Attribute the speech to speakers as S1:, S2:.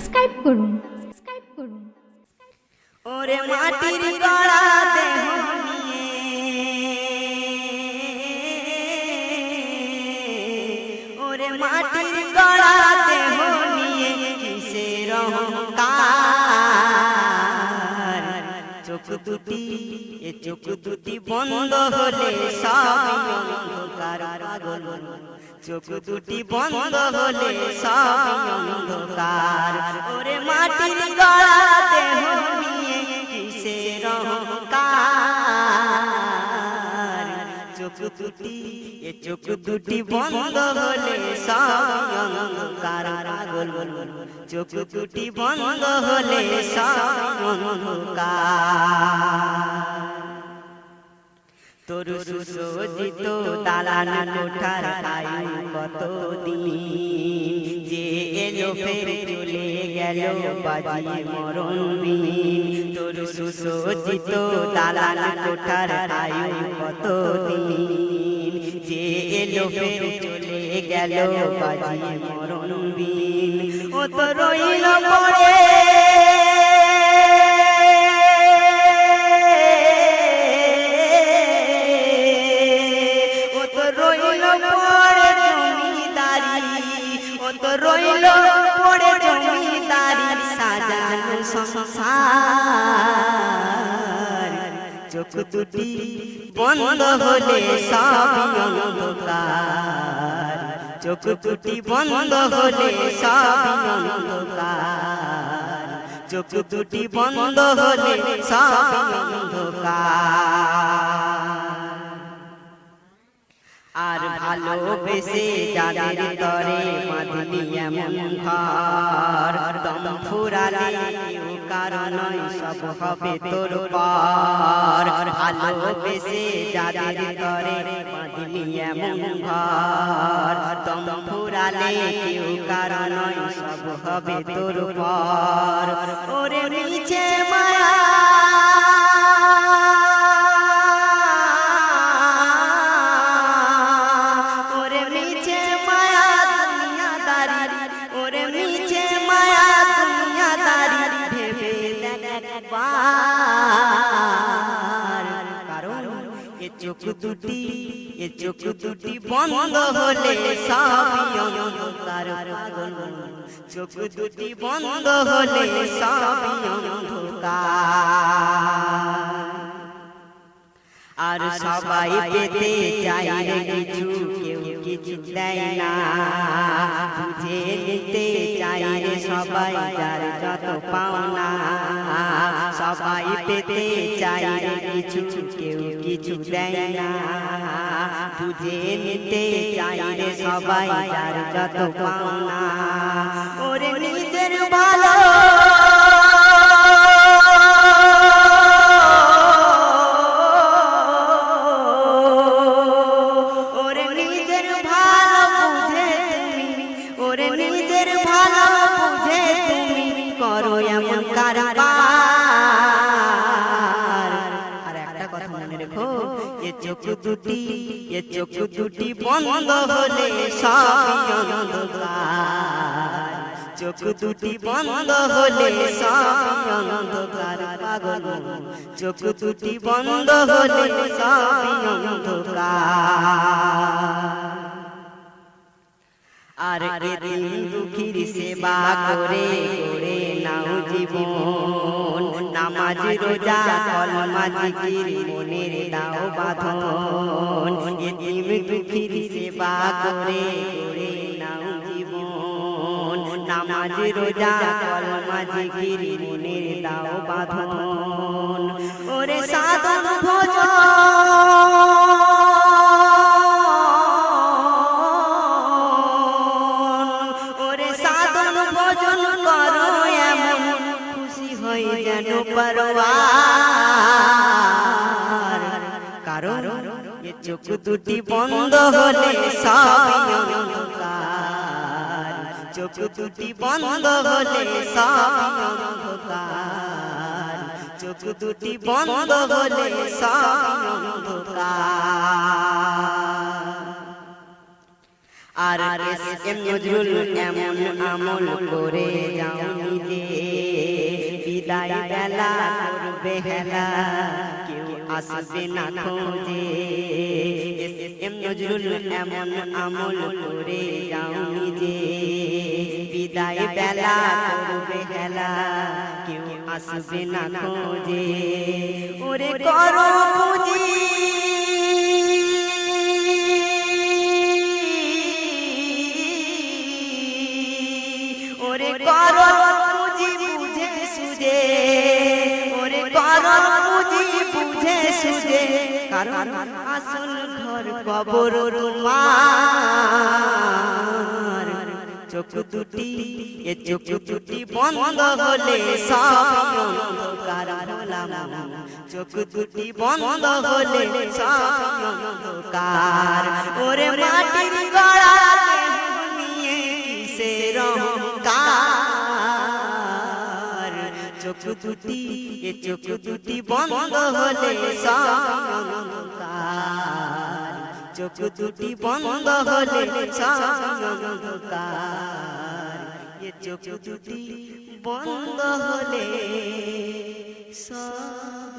S1: Subscribe করুন।
S2: ওরে মাটির গড়া দেহ নিয়ে ওরে মাটির গড়া দেহ নিয়ে কিসের অহংকার চোখ দুটি বন্ধ হলে সবই অন্ধকার পাগল চোখ দুটি বন্ধ হলে সবই অন্ধকার ওরে মাটির গড়া দেহ নিয়ে কিসের অহংকার চোখ দুটি বন্ধ হলে সবই অন্ধকার পাগল চোখ দুটি বন্ধ হলে সবই অন্ধকার তোর সুসজ্জিত দালান কোঠার আয়ু কতদিন যে এলো ফের চলে গেল বাজিয়ে মরণ বিন তোর সুসজ্জিত দালান কোঠার আয়ু কতদিন যে এলো ফের চলে গেল বাজিয়ে মরণ বিন ও তো রইল পড়ে রইল পড়ে জমিদারির সাজানো সংসার চোখ দুটি বন্ধ হলে সবই অন্ধকার চোখ দুটি বন্ধ হলে সবই অন্ধকার চোখ দুটি বন্ধ হলে সবই অন্ধকার আর ভালোবেসে যাদের তরে বাঁধলি এমন ঘর দম ফুরালে কারণ সব হবে তোর পার ভালোবেসে যাদের তরে বাঁধলি এমন ঘর দম ফুরালে কারণ সব হবে তোর পার ওরে নিচে মায়া চোখ দুটি বন্ধ হলে সবই অন্ধকার পাগল চোখ দুটি বন্ধ হলে সবই অন্ধকার আর সবাই পেতে চাই রে কিছু কেউ কিছু দেয় না বুঝে নিতে চাই রে সবাই যার যত পাওনা সবাই পেতে চাই রে কিছু কেউ কিছু দেয় না বুঝে নিতে চাই রে সবাই যার যত পাওনা ওরে নিজের ভালো চোখ দুটি বন্ধ হলে সবই অন্ধকার চোখ দুটি বন্ধ হলে সবই অন্ধকার পাগল চোখ দুটি বন্ধ হলে সবই অন্ধকার আর এদিন দুঃখীর সেবা করে করে নাও জীবন নামাজ রোজা কলমা জিকির মনের দাও বাঁধন এদিন দুঃখীর সেবা করে করে নাও জীবন নামাজ রোজা কলমা জিকির মনের দাও বাঁধন ওরে সাধন ভোজন কারণ চোখ দুটি বন্ধ হলে সবই অন্ধকার চোখ দুটি বন্ধ হলে সবই অন্ধকার চোখ দুটি বন্ধ হলে সবই অন্ধকার আর এস এম নজরুল এমন আমল করে যাও নিজে, বিদায় বেলা করবে হেলা কেউ আসবে না খোঁজে। এস এম নজরুল এমন আমল করে যাও নিজে, বিদায় বেলা করবে হেলা কেউ আসবে না খোঁজে। ওরে করো পুঁজি ওরে করো পুঁজি বুঝে সুঝে, ওরে করো পুঁজি বুঝে সুঝে, কারণ আসল ঘর কবর তোমার। চোখ দুটি এ চোখ দুটি বন্ধ হলে সব অন্ধকার হলাম, চোখ দুটি বন্ধ হলে সব অন্ধকার। ওরে মাটির গড়া নিয়ে কিসের অহংকার, চোখ দুটি এ চোখ দুটি বন্ধ হলে সব অন্ধকার, চোখ দুটি বন্ধ হলে সব অন্ধকার, এ চোখ দুটি বন্ধ হলে সব